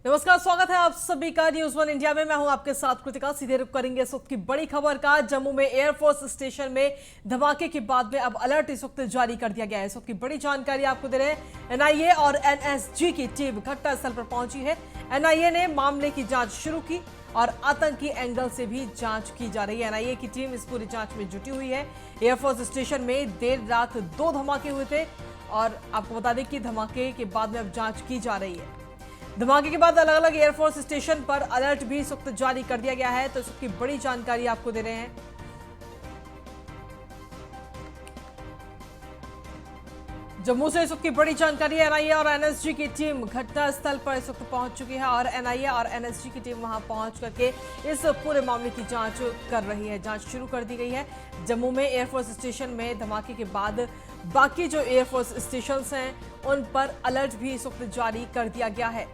नमस्कार, स्वागत है आप सभी का न्यूज़ वन इंडिया में। मैं हूं आपके साथ कृतिका। सीधे रुक करेंगे इस वक्त की बड़ी खबर का। जम्मू में एयरफोर्स स्टेशन में धमाके के बाद में अब अलर्ट इस वक्त जारी कर दिया गया है। इस वक्त की बड़ी जानकारी आपको दे रहे हैं। एनआईए और एनएसजी की टीम घटनास्थल पर पहुंची है। एनआईए ने मामले की जांच शुरू की और आतंकी एंगल से भी जांच की जा रही है। एनआईए की टीम इस पूरी जांच में जुटी हुई है। एयरफोर्स स्टेशन में देर रात 2 धमाके हुए थे और आपको बता दें कि धमाके के बाद में अब जांच की जा रही है। धमाके के बाद अलग अलग एयरफोर्स स्टेशन पर अलर्ट भी इस वक्त जारी कर दिया गया है। तो इसकी बड़ी जानकारी आपको दे रहे हैं। जम्मू से इस वक्त की बड़ी जानकारी है। एनआईए और एनएसजी की टीम घटनास्थल पर इस वक्त पहुंच चुकी है और एनआईए और एनएसजी की टीम वहां पहुंच करके इस पूरे मामले की जांच कर रही है। जांच शुरू कर दी गई है। जम्मू में एयरफोर्स स्टेशन में धमाके के बाद बाकी जो एयरफोर्स स्टेशन हैं उन पर अलर्ट भी इस वक्त जारी कर दिया गया है।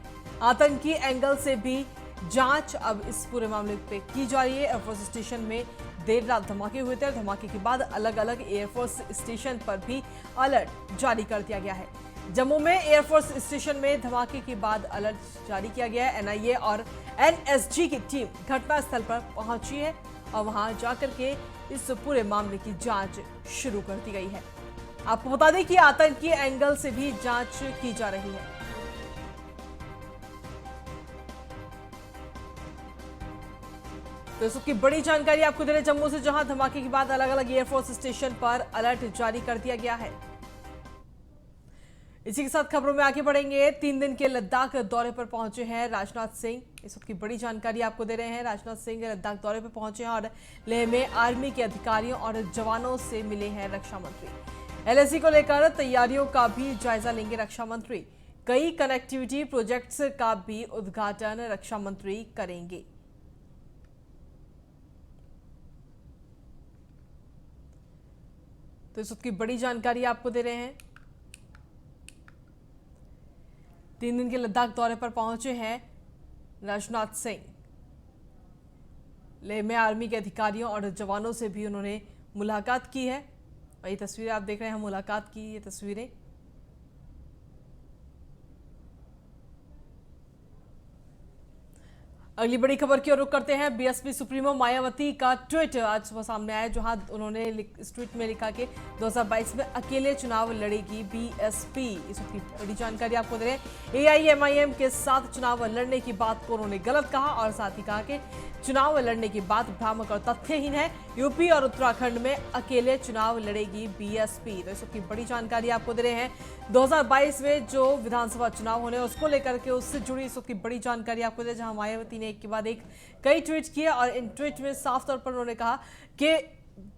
आतंकी एंगल से भी जांच अब इस पूरे मामले पे की जा रही है। एयरफोर्स स्टेशन में देर रात धमाके हुए थे और धमाके के बाद अलग अलग एयरफोर्स स्टेशन पर भी अलर्ट जारी कर दिया गया है। जम्मू में एयरफोर्स स्टेशन में धमाके के बाद अलर्ट जारी किया गया है। एनआईए और एनएसजी की टीम घटनास्थल पर पहुंची है और वहां जाकर के इस पूरे मामले की जांच शुरू कर दी गई है। आपको बता दें कि आतंकी एंगल से भी जांच की जा रही है। तो इस की बड़ी जानकारी आपको दे रहे जम्मू से, जहां धमाके के बाद अलग अलग एयरफोर्स स्टेशन पर अलर्ट जारी कर दिया गया है। इसी के साथ खबरों में आगे बढ़ेंगे। 3 दिन के लद्दाख दौरे पर पहुंचे हैं राजनाथ सिंह। इस वक्त की बड़ी जानकारी आपको दे रहे हैं। राजनाथ सिंह लद्दाख दौरे पर पहुंचे हैं और लेह में आर्मी के अधिकारियों और जवानों से मिले हैं रक्षा मंत्री। एलएसी को लेकर तैयारियों का भी जायजा लेंगे रक्षा मंत्री। कई कनेक्टिविटी प्रोजेक्ट्स का भी उद्घाटन रक्षा मंत्री करेंगे। तो इस वक्त की बड़ी जानकारी आपको दे रहे हैं। 3 दिन के लद्दाख दौरे पर पहुंचे हैं राजनाथ सिंह। लेह में आर्मी के अधिकारियों और जवानों से भी उन्होंने मुलाकात की है। और ये तस्वीरें आप देख रहे हैं, मुलाकात की ये तस्वीरें। अगली बड़ी खबर की ओर रुख करते हैं। बीएसपी सुप्रीमो मायावती का ट्वीट आज सुबह सामने आया, जहां उन्होंने इस ट्वीट में लिखा कि 2022 में अकेले चुनाव लड़ेगी बीएसपी। इस की बड़ी जानकारी आपको दे रहे हैं। एआईएमआईएम के साथ चुनाव लड़ने की बात को उन्होंने गलत कहा और साथ ही कहा कि चुनाव लड़ने की बात भ्रामक और तथ्यहीन है। यूपी और उत्तराखंड में अकेले चुनाव लड़ेगी बीएसपी। तो इसकी बड़ी जानकारी आपको दे रहे हैं। 2022 में जो विधानसभा चुनाव होने उसको लेकर के उससे जुड़ी इस की बड़ी जानकारी आपको दे, जहां मायावती ने एक के बाद एक कई ट्वीट किए और इन ट्वीट में साफ तौर पर उन्होंने कहा कि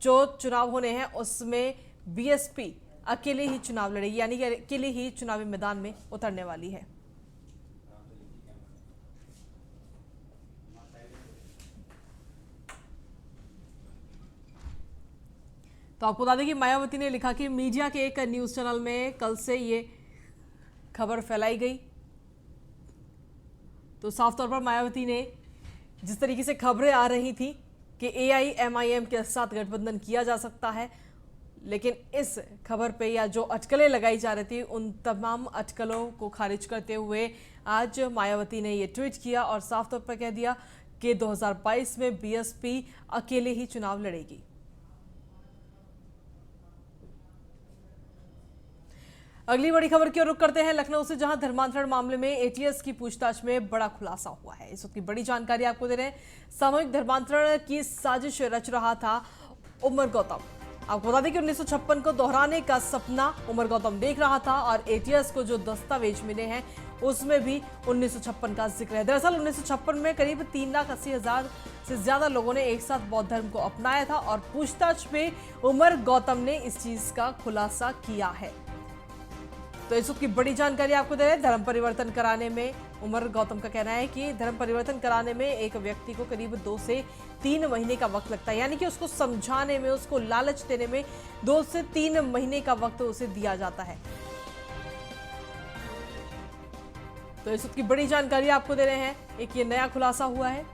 जो चुनाव होने हैं उसमें बीएसपी अकेले ही चुनाव लड़ेगी, यानी कि अकेले ही चुनावी मैदान में उतरने वाली है। तो आपको बता दें कि मायावती ने लिखा कि मीडिया के एक न्यूज चैनल में कल से ये खबर फैलाई गई। तो साफ तौर पर मायावती ने जिस तरीके से खबरें आ रही थी कि एआईएमआईएम के साथ गठबंधन किया जा सकता है, लेकिन इस खबर पे या जो अटकलें लगाई जा रही थी उन तमाम अटकलों को खारिज करते हुए आज मायावती ने ये ट्वीट किया और साफ तौर पर कह दिया कि 2022 में बीएसपी अकेले ही चुनाव लड़ेगी। अगली बड़ी खबर की ओर रुख करते हैं लखनऊ से, जहां धर्मांतरण मामले में एटीएस की पूछताछ में बड़ा खुलासा हुआ है। इस वक्त की बड़ी जानकारी आपको दे रहे हैं। सामूहिक धर्मांतरण की साजिश रच रहा था उमर गौतम। आपको बता दें कि 1956 को दोहराने का सपना उमर गौतम देख रहा था और एटीएस को जो दस्तावेज मिले हैं उसमें भी 1956 का जिक्र है। दरअसल 1956 में करीब 3,80,000 से ज्यादा लोगों ने एक साथ बौद्ध धर्म को अपनाया था और पूछताछ में उमर गौतम ने इस चीज का खुलासा किया है। तो इस की बड़ी जानकारी आपको दे रहे हैं। धर्म परिवर्तन कराने में उमर गौतम का कहना है कि धर्म परिवर्तन कराने में एक व्यक्ति को करीब 2 से 3 महीने का वक्त लगता है, यानी कि उसको समझाने में, उसको लालच देने में 2 से 3 महीने का वक्त उसे दिया जाता है। तो इस की बड़ी जानकारी आपको दे रहे हैं। एक ये नया खुलासा हुआ है।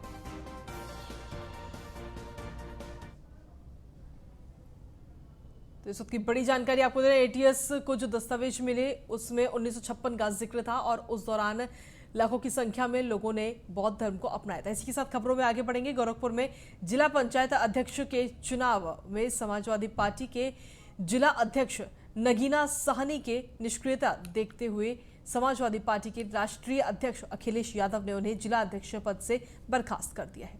तो इस वक्त की बड़ी जानकारी आपको दे रहे हैं। एटीएस को जो दस्तावेज मिले उसमें 1956 का जिक्र था और उस दौरान लाखों की संख्या में लोगों ने बौद्ध धर्म को अपनाया था। इसी के साथ खबरों में आगे बढ़ेंगे। गोरखपुर में जिला पंचायत अध्यक्ष के चुनाव में समाजवादी पार्टी के जिला अध्यक्ष नगीना साहनी के निष्क्रियता देखते हुए समाजवादी पार्टी के राष्ट्रीय अध्यक्ष अखिलेश यादव ने उन्हें जिला अध्यक्ष पद से बर्खास्त कर दिया है।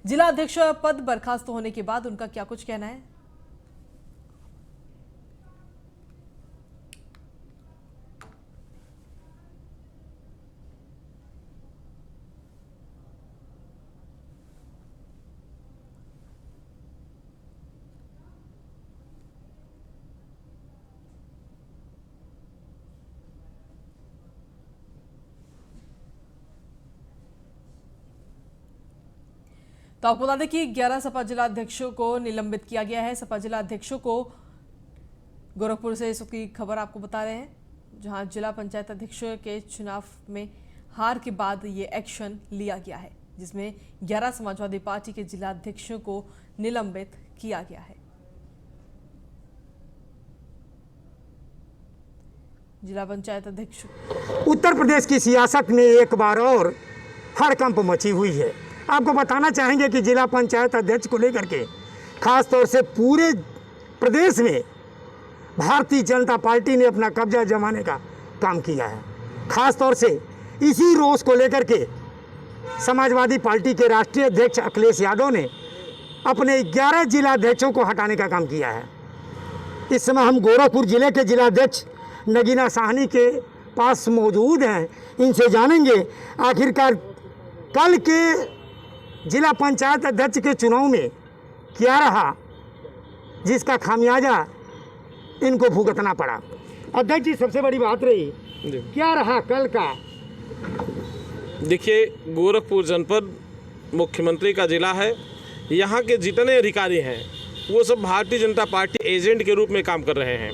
जिला अध्यक्ष पद बर्खास्त होने के बाद उनका क्या कुछ कहना है? तो आपको बता दें कि 11 सपा जिला अध्यक्षों को निलंबित किया गया है। सपा जिला अध्यक्षों को गोरखपुर से इस वक्त की खबर आपको बता रहे हैं, जहां जिला पंचायत अध्यक्ष के चुनाव में हार के बाद ये एक्शन लिया गया है, जिसमें 11 समाजवादी पार्टी के जिला अध्यक्षों को निलंबित किया गया है। जिला पंचायत अध्यक्ष उत्तर प्रदेश की सियासत में एक बार और हड़कंप मची हुई है। आपको बताना चाहेंगे कि जिला पंचायत अध्यक्ष को लेकर के खास तौर से पूरे प्रदेश में भारतीय जनता पार्टी ने अपना कब्जा जमाने का काम किया है। खास तौर से इसी रोष को लेकर के समाजवादी पार्टी के राष्ट्रीय अध्यक्ष अखिलेश यादव ने अपने 11 जिला अध्यक्षों को हटाने का काम किया है। इस समय हम गोरखपुर जिले के जिला अध्यक्ष नगीना साहनी के पास मौजूद हैं। इनसे जानेंगे आखिरकार कल के जिला पंचायत अध्यक्ष के चुनाव में क्या रहा जिसका खामियाजा इनको भुगतना पड़ा। अध्यक्ष जी, सबसे बड़ी बात रही क्या रहा कल का? देखिए, गोरखपुर जनपद मुख्यमंत्री का जिला है। यहाँ के जितने अधिकारी हैं वो सब भारतीय जनता पार्टी एजेंट के रूप में काम कर रहे हैं।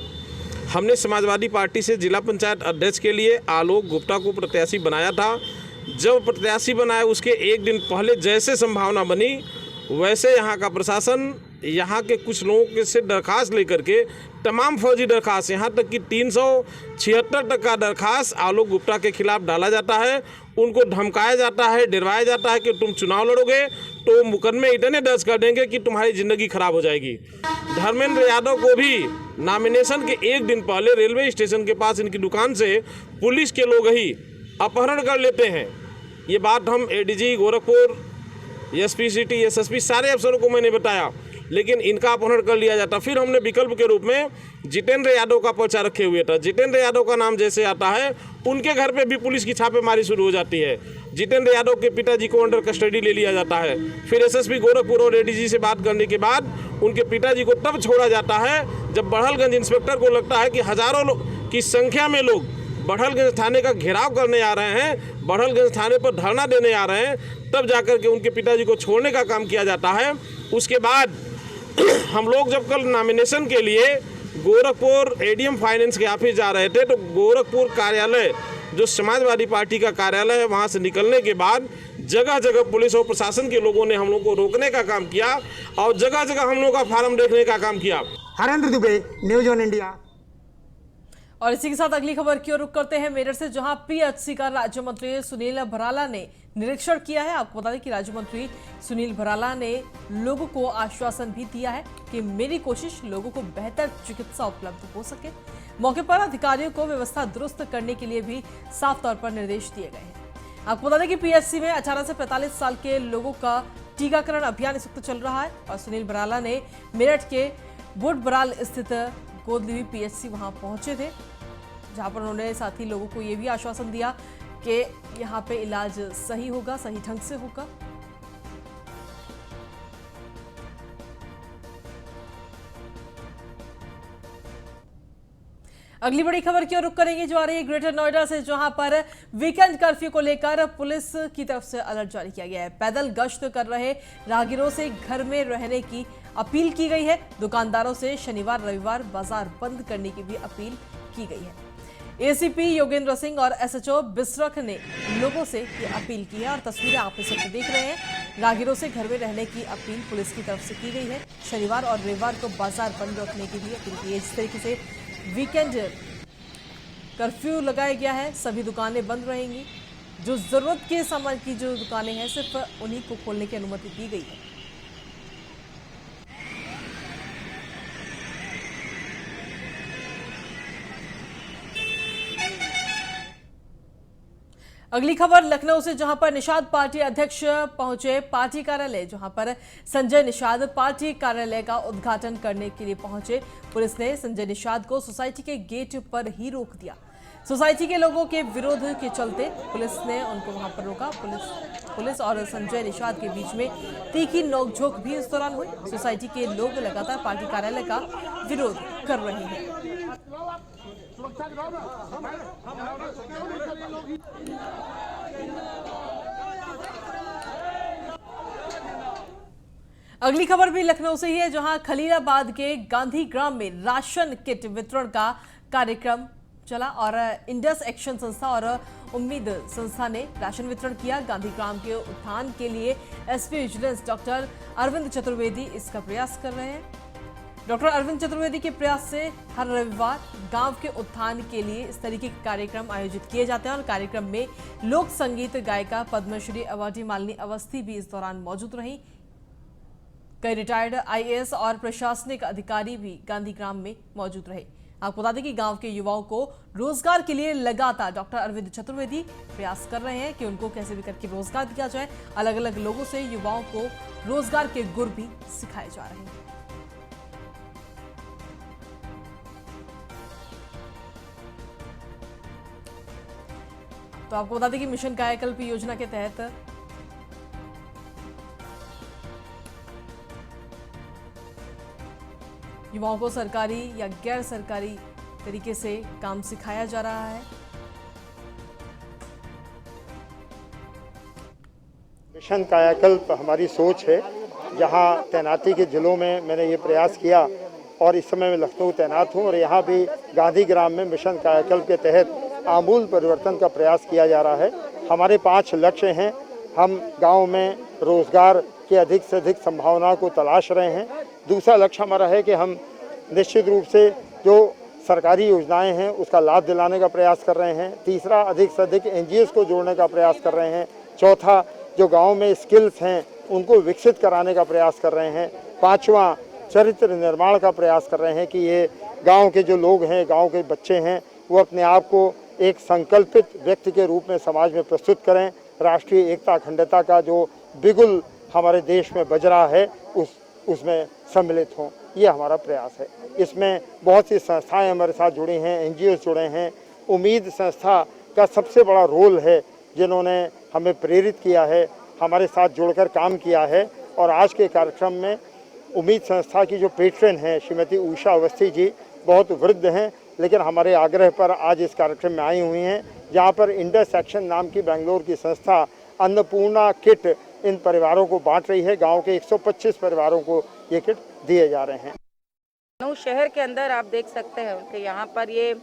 हमने समाजवादी पार्टी से जिला पंचायत अध्यक्ष के लिए आलोक गुप्ता को प्रत्याशी बनाया था। जब प्रत्याशी बनाया उसके एक दिन पहले जैसे संभावना बनी वैसे यहाँ का प्रशासन यहाँ के कुछ लोगों के से दरखास्त लेकर के तमाम फर्जी दरखास्त, यहाँ तक कि 376 तक का दरखास्त आलोक गुप्ता के खिलाफ डाला जाता है। उनको धमकाया जाता है, डरवाया जाता है कि तुम चुनाव लड़ोगे तो मुकदमे इतने दर्ज कर देंगे कि तुम्हारी ज़िंदगी खराब हो जाएगी। धर्मेंद्र यादव को भी नॉमिनेशन के एक दिन पहले रेलवे स्टेशन के पास इनकी दुकान से पुलिस के लोग ही अपहरण कर लेते हैं। ये बात हम ADG Gorakhpur, SP city, SSP सारे अफसरों को मैंने बताया, लेकिन इनका अपहरण कर लिया जाता। फिर हमने विकल्प के रूप में जितेंद्र यादव का पर्चा रखे हुए था। जितेंद्र यादव का नाम जैसे आता है उनके घर पे भी पुलिस की छापेमारी शुरू हो जाती है। जितेंद्र यादव के पिताजी को अंडर कस्टडी ले लिया जाता है। फिर एसएसपी गोरखपुर और एडीजी से बात करने के बाद उनके पिताजी को तब छोड़ा जाता है जब बड़हलगंज इंस्पेक्टर को लगता है कि हजारों की संख्या में लोग बड़हलगंज थाने का घेराव करने आ रहे हैं, बड़हलगंज थाने पर धरना देने आ रहे हैं, तब जाकर के उनके पिताजी को छोड़ने का काम किया जाता है। उसके बाद हम लोग जब कल नॉमिनेशन के लिए गोरखपुर एडीएम फाइनेंस के ऑफिस जा रहे थे तो गोरखपुर कार्यालय जो समाजवादी पार्टी का कार्यालय है वहाँ से निकलने के बाद जगह जगह पुलिस और प्रशासन के लोगों ने हम लोग को रोकने का काम किया और जगह जगह हम लोग का फार्म देखने का काम किया। Harendra Dubey, news on India. और इसी के साथ अगली खबर की ओर रुख करते हैं मेरठ से, जहां पीएचसी का राज्य मंत्री सुनील भराला ने निरीक्षण किया है। आपको बता दें कि राज्य मंत्री सुनील भराला ने लोगों को आश्वासन भी दिया है कि मेरी कोशिश लोगों को बेहतर चिकित्सा उपलब्ध हो सके। मौके पर अधिकारियों को व्यवस्था दुरुस्त करने के लिए भी साफ तौर पर निर्देश दिए गए हैं। आपको बता दें कि पीएचसी में 18 से 45 साल के लोगों का टीकाकरण अभियान इस वक्त चल रहा है और सुनील भराला ने मेरठ के बुटबराल स्थित गोददेवी पीएचसी वहां पहुंचे थे, जहां पर उन्होंने साथ ही लोगों को यह भी आश्वासन दिया कि यहां पे इलाज सही होगा, सही ढंग से होगा। अगली बड़ी खबर की ओर रुख करेंगे जो आ रही है ग्रेटर नोएडा से, जहां पर वीकेंड कर्फ्यू को लेकर पुलिस की तरफ से अलर्ट जारी किया गया है। पैदल गश्त कर रहे राहगीरों से घर में रहने की अपील की गई है। दुकानदारों से शनिवार रविवार बाजार बंद करने की भी अपील की गई है। एसीपी योगेंद्र सिंह और एसएचओ बिस्रख ने लोगों से ये अपील की है और तस्वीरें आप इस वक्त देख रहे हैं। राहगीरों से घर में रहने की अपील पुलिस की तरफ से की गई है। शनिवार और रविवार को बाजार बंद रखने की भी अपील की है। इस तरीके से वीकेंड कर्फ्यू लगाया गया है, सभी दुकानें बंद रहेंगी, जो जरूरत के सामान की जो दुकानें हैं सिर्फ उन्हीं को खोलने की अनुमति दी गई है। अगली खबर लखनऊ से, जहां पर निषाद पार्टी अध्यक्ष पहुंचे पार्टी कार्यालय, जहां पर संजय निषाद पार्टी कार्यालय का उद्घाटन करने के लिए पहुंचे। पुलिस ने संजय निषाद को सोसाइटी के गेट पर ही रोक दिया। सोसाइटी के लोगों के विरोध के चलते पुलिस ने उनको वहां पर रोका। पुलिस और संजय निषाद के बीच में तीखी नोकझोंक भी इस दौरान हुई। सोसाइटी के लोग लगातार पार्टी कार्यालय का विरोध कर रहे हैं। अगली खबर भी लखनऊ से ही है, जहां खलीलाबाद के गांधी ग्राम में राशन किट वितरण का कार्यक्रम चला और इंडस एक्शन संस्था और उम्मीद संस्था ने राशन वितरण किया। गांधी ग्राम के उत्थान के लिए SP vigilance doctor Arvind Chaturvedi इसका प्रयास कर रहे हैं। डॉक्टर अरविंद चतुर्वेदी के प्रयास से हर रविवार गांव के उत्थान के लिए इस तरीके के कार्यक्रम आयोजित किए जाते हैं और कार्यक्रम में लोक संगीत गायिका पद्मश्री अवार्डी मालिनी अवस्थी भी इस दौरान मौजूद रहीं। कई रिटायर्ड आईएएस और प्रशासनिक अधिकारी भी गांधी ग्राम में मौजूद रहे। आपको बता दें कि गांव के युवाओं को रोजगार के लिए लगातार डॉक्टर अरविंद चतुर्वेदी प्रयास कर रहे हैं कि उनको कैसे भी करके रोजगार दिया जाए। अलग अलग लोगों से युवाओं को रोजगार के गुर भी सिखाए जा रहे हैं। तो आपको बता दें कि मिशन कायाकल्प योजना के तहत युवाओं को सरकारी या गैर सरकारी तरीके से काम सिखाया जा रहा है। मिशन कायाकल्प हमारी सोच है। जहां तैनाती के जिलों में मैंने ये प्रयास किया और इस समय मैं लखनऊ तैनात हूं और यहाँ भी गांधी ग्राम में मिशन कायाकल्प के तहत आमूल परिवर्तन का प्रयास किया जा रहा है। हमारे 5 लक्ष्य हैं। हम गांव में रोजगार की अधिक से अधिक संभावनाओं को तलाश रहे हैं। दूसरा लक्ष्य हमारा है कि हम निश्चित रूप से जो सरकारी योजनाएं हैं उसका लाभ दिलाने का प्रयास कर रहे हैं। तीसरा, अधिक से अधिक एनजीओस को जोड़ने का प्रयास कर रहे हैं। चौथा, जो गांव में स्किल्स हैं उनको विकसित कराने का प्रयास कर रहे हैं। पांचवा, चरित्र निर्माण का प्रयास कर रहे हैं कि ये गांव के जो लोग हैं, गांव के बच्चे हैं, वो अपने आप को एक संकल्पित व्यक्ति के रूप में समाज में प्रस्तुत करें। राष्ट्रीय एकता अखंडता का जो बिगुल हमारे देश में बज रहा है उसमें सम्मिलित हों, ये हमारा प्रयास है। इसमें बहुत सी संस्थाएं हमारे साथ जुड़ी हैं, एनजीओ जुड़े हैं। उम्मीद संस्था का सबसे बड़ा रोल है, जिन्होंने हमें प्रेरित किया है, हमारे साथ जुड़कर काम किया है। और आज के कार्यक्रम में उम्मीद संस्था की जो पेट्रन हैं श्रीमती उषा अवस्थी जी, बहुत वृद्ध हैं लेकिन हमारे आग्रह पर आज इस कार्यक्रम में आई हुई हैं, जहाँ पर इंडस एक्शन नाम की बेंगलोर की संस्था अन्नपूर्णा किट इन परिवारों को बांट रही है। गांव के 125 परिवारों को ये किट दिए जा रहे हैं। लखनऊ शहर के अंदर आप देख सकते हैं कि यहाँ पर ये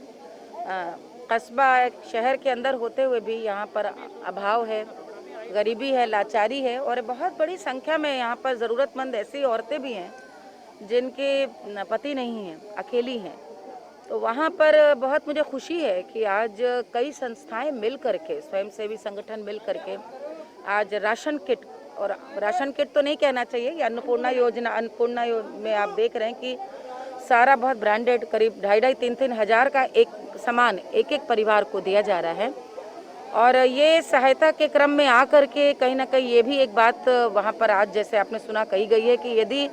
कस्बा शहर के अंदर होते हुए भी यहाँ पर अभाव है, गरीबी है, लाचारी है और बहुत बड़ी संख्या में यहाँ पर ज़रूरतमंद ऐसी औरतें भी हैं जिनके पति नहीं हैं, अकेली हैं। तो वहाँ पर बहुत मुझे खुशी है कि आज कई संस्थाएं मिल करके, स्वयंसेवी संगठन मिल करके आज राशन किट, और राशन किट तो नहीं कहना चाहिए, ये अन्नपूर्णा योजना में आप देख रहे हैं कि सारा बहुत ब्रांडेड, करीब 2,500-3,000 हज़ार का एक सामान एक एक परिवार को दिया जा रहा है। और ये सहायता के क्रम में आकर के कहीं ना कहीं ये भी एक बात वहाँ पर आज जैसे आपने सुना कही गई है कि यदि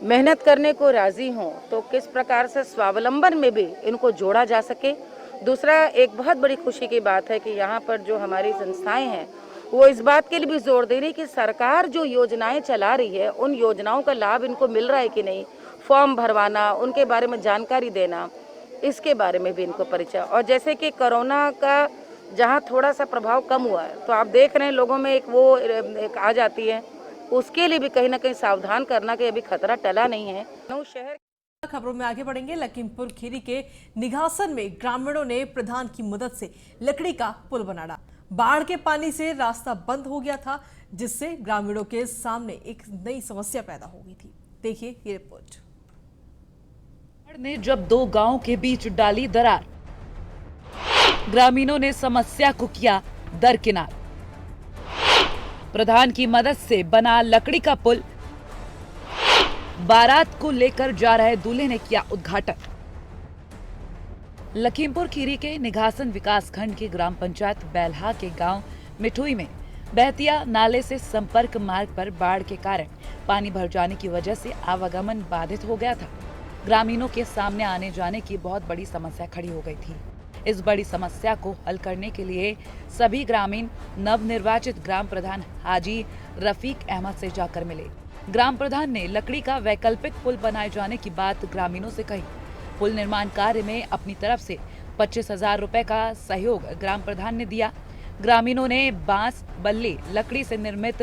मेहनत करने को राजी हों तो किस प्रकार से स्वावलंबन में भी इनको जोड़ा जा सके। दूसरा, एक बहुत बड़ी खुशी की बात है कि यहाँ पर जो हमारी संस्थाएं हैं वो इस बात के लिए भी जोर दे रही कि सरकार जो योजनाएं चला रही है उन योजनाओं का लाभ इनको मिल रहा है कि नहीं, फॉर्म भरवाना, उनके बारे में जानकारी देना, इसके बारे में भी इनको परिचय। और जैसे कि कोरोना का जहाँ थोड़ा सा प्रभाव कम हुआ है तो आप देख रहे हैं लोगों में एक आ जाती है, उसके लिए भी कहीं ना कहीं सावधान करना कि अभी खतरा टला नहीं है। शहर खबरों में आगे बढ़ेंगे। लखीमपुर खीरी के निघासन में ग्रामीणों ने प्रधान की मदद से लकड़ी का पुल बनाया। बाढ़ के पानी से रास्ता बंद हो गया था, जिससे ग्रामीणों के सामने एक नई समस्या पैदा हो गई थी। देखिए ये रिपोर्ट। बाढ़ ने जब 2 गांवों के बीच डाली दरार, ग्रामीणों ने समस्या को किया दरकिनार। प्रधान की मदद से बना लकड़ी का पुल, बारात को लेकर जा रहे दूल्हे ने किया उद्घाटन। लखीमपुर खीरी के निघासन विकास खंड के ग्राम पंचायत बैल्हा के गांव मिठुई में बहतिया नाले से संपर्क मार्ग पर बाढ़ के कारण पानी भर जाने की वजह से आवागमन बाधित हो गया था। ग्रामीणों के सामने आने जाने की बहुत बड़ी समस्या खड़ी हो गई थी। इस बड़ी समस्या को हल करने के लिए सभी ग्रामीण नवनिर्वाचित ग्राम प्रधान हाजी रफीक अहमद से जाकर मिले। ग्राम प्रधान ने लकड़ी का वैकल्पिक पुल बनाए जाने की बात ग्रामीणों से कही। पुल निर्माण कार्य में अपनी तरफ से 25,000 रुपए का सहयोग ग्राम प्रधान ने दिया। ग्रामीणों ने बांस बल्ली लकड़ी से निर्मित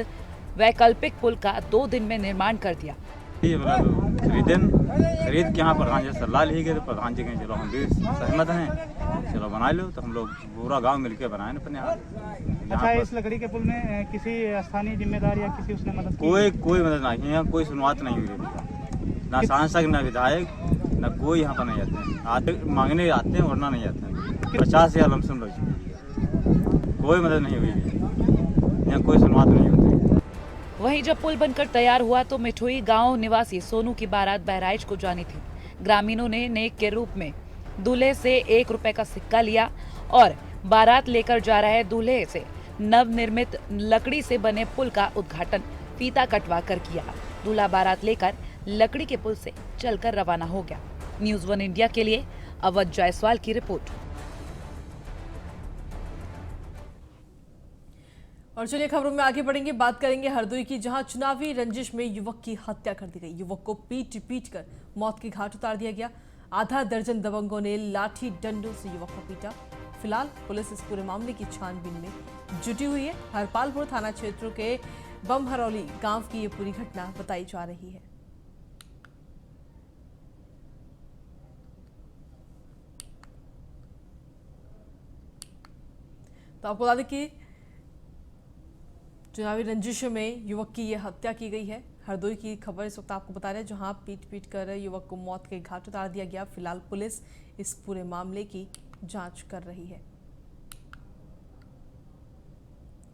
वैकल्पिक पुल का 2 दिन में निर्माण कर दिया। ये खरीद के यहाँ प्रधान जी से सलाह ली गई, तो प्रधान जी कहें चलो हम भी सहमत हैं, चलो बना लो। तो हम लोग पूरा गांव मिलकर बनाए अपने यहाँ। अच्छा, इस लकड़ी के पुल में किसी स्थानीय जिम्मेदार या किसी उसने मदद की? कोई मदद नहीं है, कोई सुनवाई नहीं हुई, ना सांसद ना विधायक ना कोई यहाँ पर नहीं आते मांगने आते हैं वरना नहीं आते हैं। 50,000 लमसम लोग, कोई मदद नहीं हुई, यहाँ कोई सुनवाई नहीं होती। वहीं जब पुल बनकर तैयार हुआ तो मिठुई गांव निवासी सोनू की बारात बहराइच को जानी थी। ग्रामीणों ने नेक के रूप में दूल्हे से 1 रुपए का सिक्का लिया और बारात लेकर जा रहे दूल्हे से नवनिर्मित लकड़ी से बने पुल का उद्घाटन फीता कटवा कर किया। दूल्हा बारात लेकर लकड़ी के पुल से चलकर रवाना हो गया। न्यूज़ 1 इंडिया के लिए अवध जायसवाल की रिपोर्ट। और चलिए खबरों में आगे बढ़ेंगे, बात करेंगे हरदोई की, जहां चुनावी रंजिश में युवक की हत्या कर दी गई। युवक को पीट कर मौत की घाट उतार दिया गया। आधा दर्जन दबंगों ने लाठी डंडों से युवक को पीटा। फिलहाल पुलिस इस पूरे मामले की छानबीन में जुटी हुई है। हरपालपुर थाना क्षेत्र के बमहरौली गांव की ये पूरी घटना बताई जा रही है। तो आपको बता दें कि चुनावी रंजिश में युवक की यह हत्या की गई है। हरदोई की खबर इस वक्त आपको बता रहे हैं, जहां पीट कर युवक को मौत के घाट उतार दिया गया। फिलहाल पुलिस इस पूरे मामले की जांच कर रही है।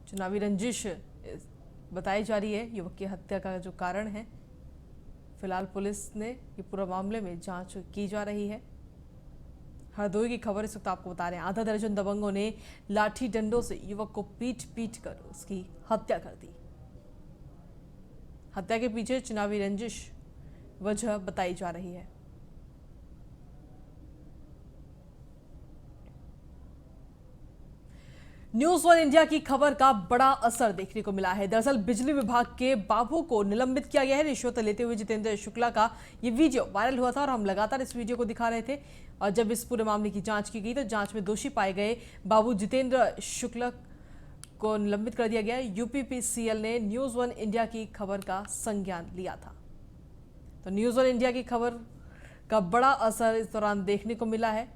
चुनावी रंजिश बताई जा रही है युवक की हत्या का जो कारण है। फिलहाल पुलिस ने ये पूरा मामले में जांच की जा रही है। हरदोई की खबर इस वक्त आपको बता रहे हैं, आधा दर्जन दबंगों ने लाठी डंडों से युवक को पीट कर उसकी हत्या कर दी। हत्या के पीछे चुनावी रंजिश वजह बताई जा रही है। न्यूज़ 1 इंडिया की खबर का बड़ा असर देखने को मिला है। दरअसल बिजली विभाग के बाबू को निलंबित किया गया है। रिश्वत लेते हुए जितेंद्र शुक्ला का ये वीडियो वायरल हुआ था और हम लगातार इस वीडियो को दिखा रहे थे। और जब इस पूरे मामले की जांच की गई तो जांच में दोषी पाए गए बाबू जितेंद्र शुक्ला को निलंबित कर दिया गया। यूपीपीसीएल ने न्यूज़ 1 इंडिया की खबर का संज्ञान लिया था। तो न्यूज़ 1 इंडिया की खबर का बड़ा असर इस दौरान देखने को मिला है।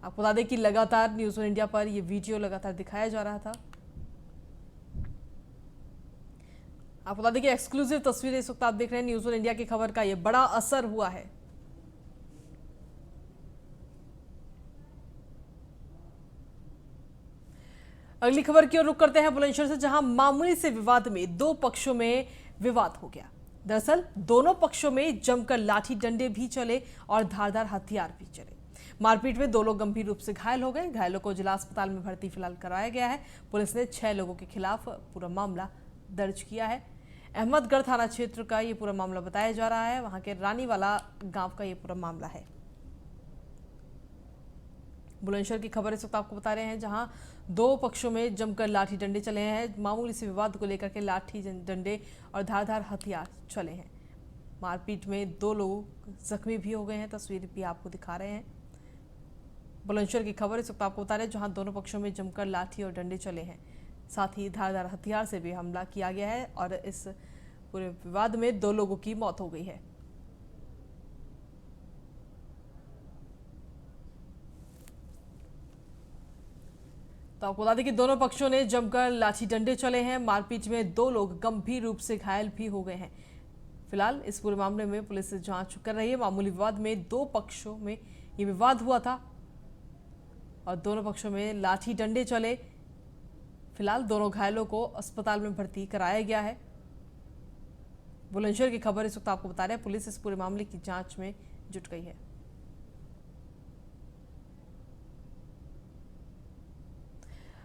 आपको बता दें कि लगातार न्यूज़ 1 इंडिया पर यह वीडियो लगातार दिखाया जा रहा था। आपको बता दें कि एक्सक्लूसिव तस्वीरें इस वक्त आप देख रहे हैं। न्यूज़ 1 इंडिया की खबर का यह बड़ा असर हुआ है। अगली खबर की ओर रुख करते हैं बुलंदशहर से, जहां मामूली से विवाद में 2 पक्षों में विवाद हो गया। दरअसल दोनों पक्षों में जमकर लाठी डंडे भी चले और धारदार हथियार भी चले। मारपीट में 2 लोग गंभीर रूप से घायल हो गए। घायलों को जिला अस्पताल में भर्ती फिलहाल कराया गया है। पुलिस ने 6 लोगों के खिलाफ पूरा मामला दर्ज किया है। अहमदगढ़ थाना क्षेत्र का ये पूरा मामला बताया जा रहा है। वहां के रानीवाला गांव का ये पूरा मामला है। बुलंदशहर की खबर इस वक्त आपको बता रहे हैं, जहां 2 पक्षों में जमकर लाठी डंडे चले हैं। मामूली से विवाद को लेकर के लाठी डंडे और धारदार हथियार चले हैं। मारपीट में 2 लोग जख्मी भी हो गए हैं। तस्वीर भी आपको दिखा रहे हैं। बुलंदशहर की खबर इस वक्त आपको बता रहे हैं, जहां दोनों पक्षों में जमकर लाठी और डंडे चले हैं। साथ ही धारदार हथियार से भी हमला किया गया है और इस पूरे विवाद में 2 लोगों की मौत हो गई है। तो आपको बता दें कि दोनों पक्षों ने जमकर लाठी डंडे चले हैं। मारपीट में 2 लोग गंभीर रूप से घायल भी हो गए हैं। फिलहाल इस पूरे मामले में पुलिस जांच कर रही है। मामूली विवाद में 2 पक्षों में ये विवाद हुआ था और दोनों पक्षों में लाठी डंडे चले। फिलहाल दोनों घायलों को अस्पताल में भर्ती कराया गया है। बुलंदशहर की खबर इस वक्त आपको बता रहे हैं, पुलिस इस पूरे मामले की जांच में जुट गई है।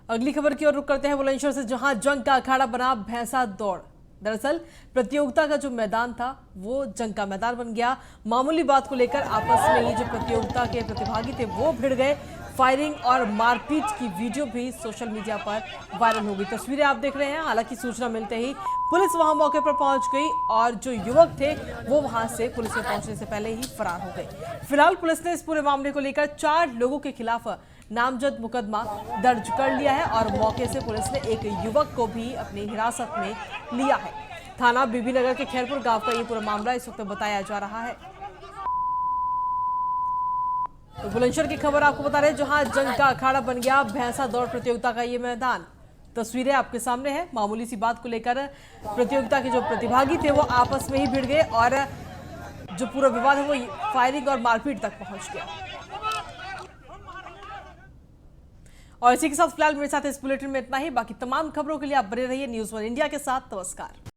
अगली खबर की ओर रुख करते हैं बुलंदशहर से, जहां जंग का अखाड़ा बना भैंसा दौड़। दरअसल प्रतियोगिता का जो मैदान था वो जंग का मैदान बन गया। मामूली बात को लेकर आपस में ही जो प्रतियोगिता के प्रतिभागी थे वो भिड़ गए। फायरिंग और मारपीट की वीडियो भी सोशल मीडिया पर वायरल हो गई। तस्वीरें आप देख रहे हैं। हालांकि सूचना मिलते ही पुलिस वहां मौके पर पहुंच गई और जो युवक थे वो वहां से पुलिस में पहुंचने से पहले ही फरार हो गए। फिलहाल पुलिस ने इस पूरे मामले को लेकर 4 लोगों के खिलाफ नामजद मुकदमा दर्ज कर लिया है और मौके से पुलिस ने एक युवक को भी अपनी हिरासत में लिया है। थाना बीबीनगर के खैरपुर गांव का ये पूरा मामला इस वक्त बताया जा रहा है। तो बुलंदशहर की खबर आपको बता रहे हैं, जहां जंग का अखाड़ा बन गया भैंसा दौड़ प्रतियोगिता का ये मैदान। तस्वीरें आपके सामने है। मामूली सी बात को लेकर प्रतियोगिता के जो प्रतिभागी थे वो आपस में ही भिड़ गए और जो पूरा विवाद है वो फायरिंग और मारपीट तक पहुंच गया। और इसी के साथ फिलहाल मेरे साथ इस बुलेटिन में इतना ही। बाकी तमाम खबरों के लिए आप बने रहिए न्यूज़ 1 इंडिया के साथ। नमस्कार।